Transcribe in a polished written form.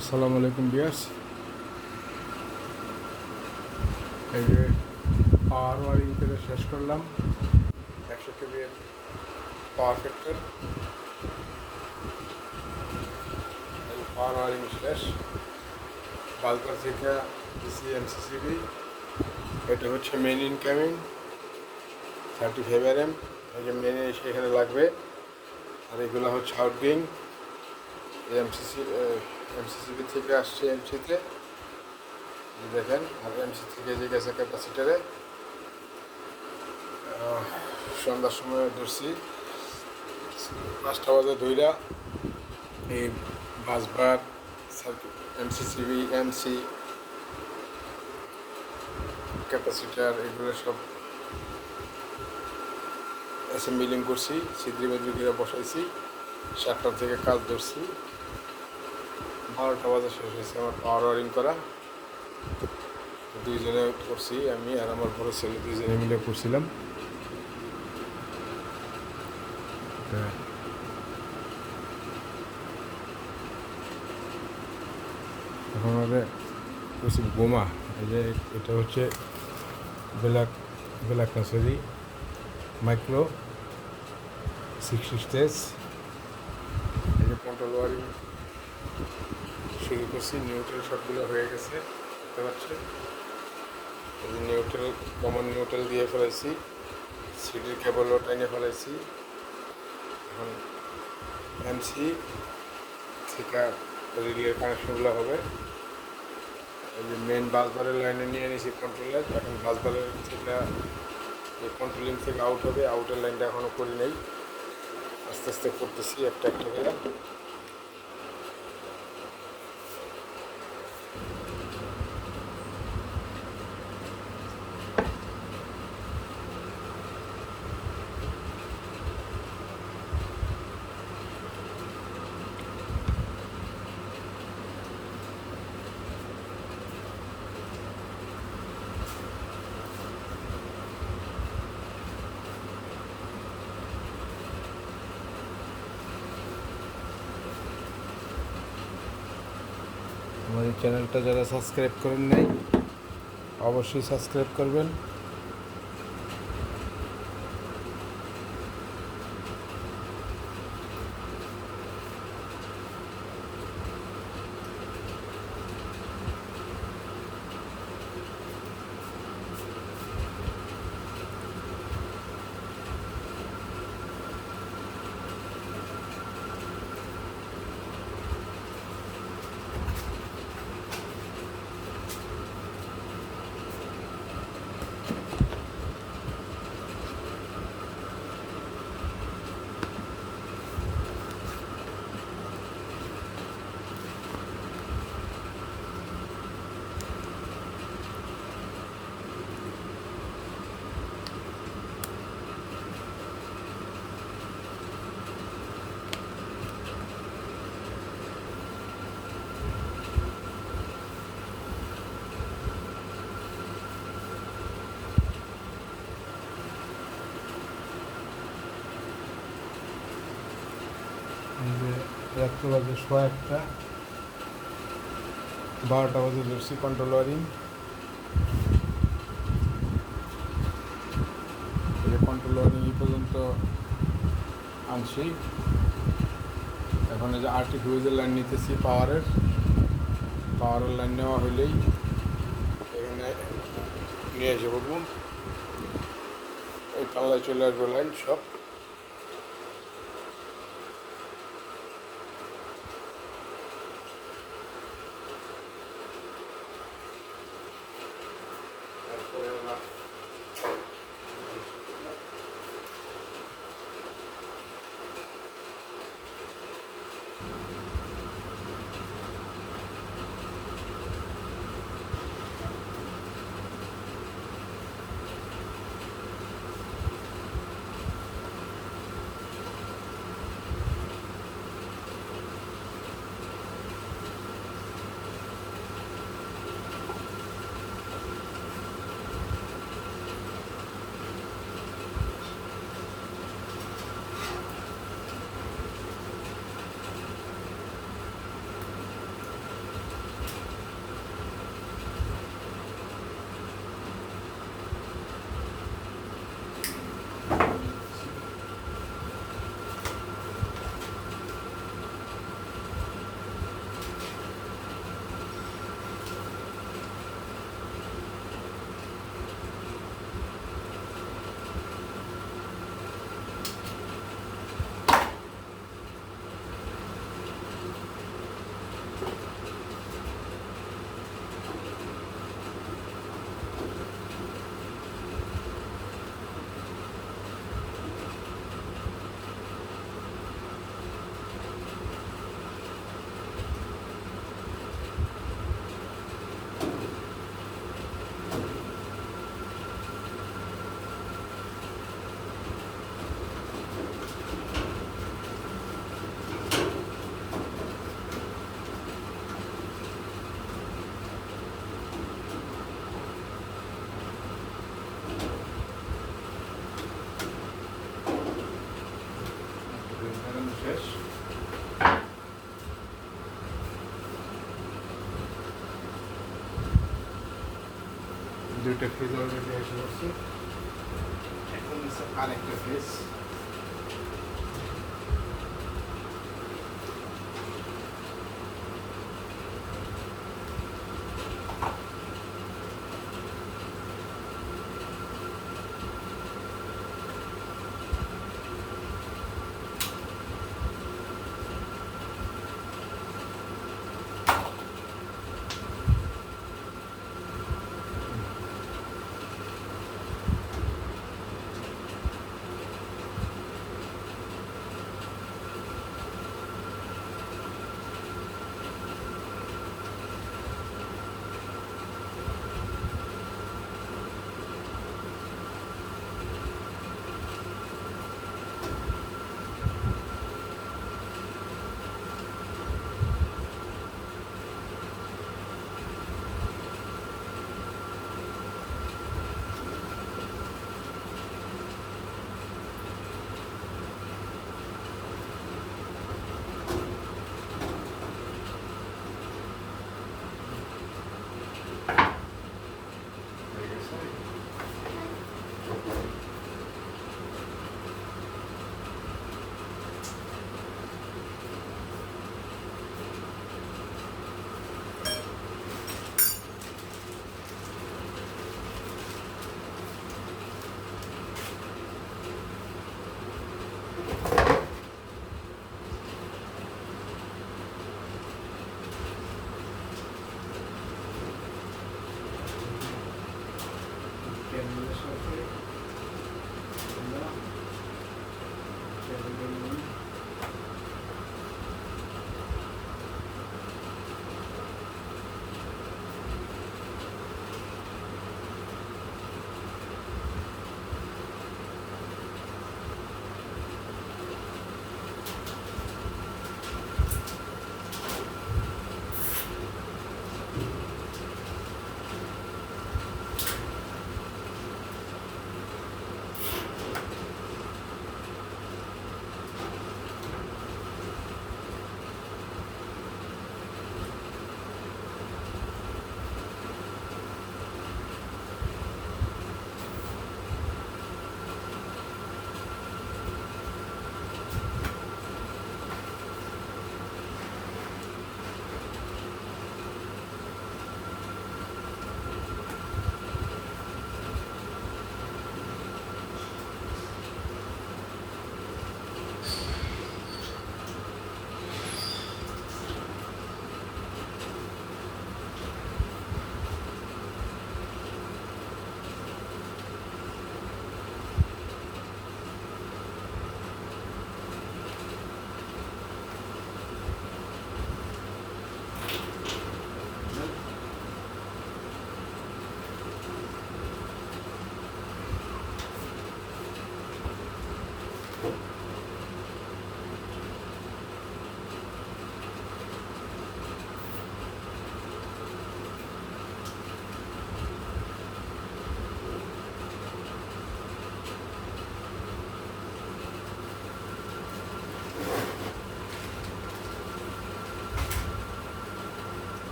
আসসালামু আলাইকুম ভিউয়ার্স। এই যে পাওয়ার ওয়ারিং থেকে শেষ করলাম 100 কেভিএর পাওয়ার ফ্যাক্টর। এই পাওয়ার ওয়ারিং শেষ। বালকার থেকে ডিসি এমসিসিবি, এটা হচ্ছে মেন ইনকামিং 35 mm। এই যে মেনে এসে এখানে লাগবে, আর এগুলো হচ্ছে আউটগোয়িং এমসিসিবি থেকে আসছে এমসিতে, দেখেন। আর এমসি থেকে যে গেছে ক্যাপাসিটারে। সন্ধ্যার সময় ধরছি 5টা বাজে ধইরা এই বাসবার এমসিসিবি এমসি ক্যাপাসিটার এগুলো সব অ্যাসেম্বলিং করছি, ছিদ্রি বেদ্রি করে বসাইছি। 7টা থেকে কাজ ধরছি, 12টা বাজে শেষ হয়েছে আমার পাওয়ার ওয়ারিং করা। দুইজনে করছি, আমি আর আমার বড় ছেলে দুইজনে মিলে করছিলাম। এখন আমাদের করছি বোমা। এই যে এটা হচ্ছে ব্ল্যাক নার্সারি মাইক্রো 60 স্টেজ। এই যে কন্ট্রোল ওয়ারিং শুরু করছি। নিউট্রাল সবগুলো হয়ে গেছে, দেখতে পাচ্ছি। এই যে নিউট্রাল, কমন নিউট্রাল দিয়ে ফেলাইছি, সিডির কেবলও টাইনে ফেলাইছি। এখন এমসি থেকে রিলের কানেকশনগুলো হবে। এই যে মেন বাসবারের লাইনে নিয়ে নিয়েছি কন্ট্রোলার। এখন বাসবারের থেকে কন্ট্রোলিং থেকে আউট হবে, আউটের লাইনটা এখনও করি নেই, আস্তে আস্তে করতেছি একটা একটা করে। আমার এই চ্যানেলটা যারা সাবস্ক্রাইব করেন নাই, অবশ্যই সাবস্ক্রাইব করবেন। এই যে 1 বাজে 1:15, 12টা বাজে ধরছি কন্ট্রোল ওয়ারিং। এই যে কন্ট্রোল ওয়ারিং এই পর্যন্ত আনছি। এখন এই যে আরটি ফিউজের লাইন নিতেছি, পাওয়ারের লাইন নেওয়া হইলেই এখানে নিয়ে এসে বলবো, এই পাল্লায় চলে আসবে লাইন সব। দুইটা ফেজ অলরেডি এসে পড়ছে, এখন হচ্ছে আর একটা ফেজ।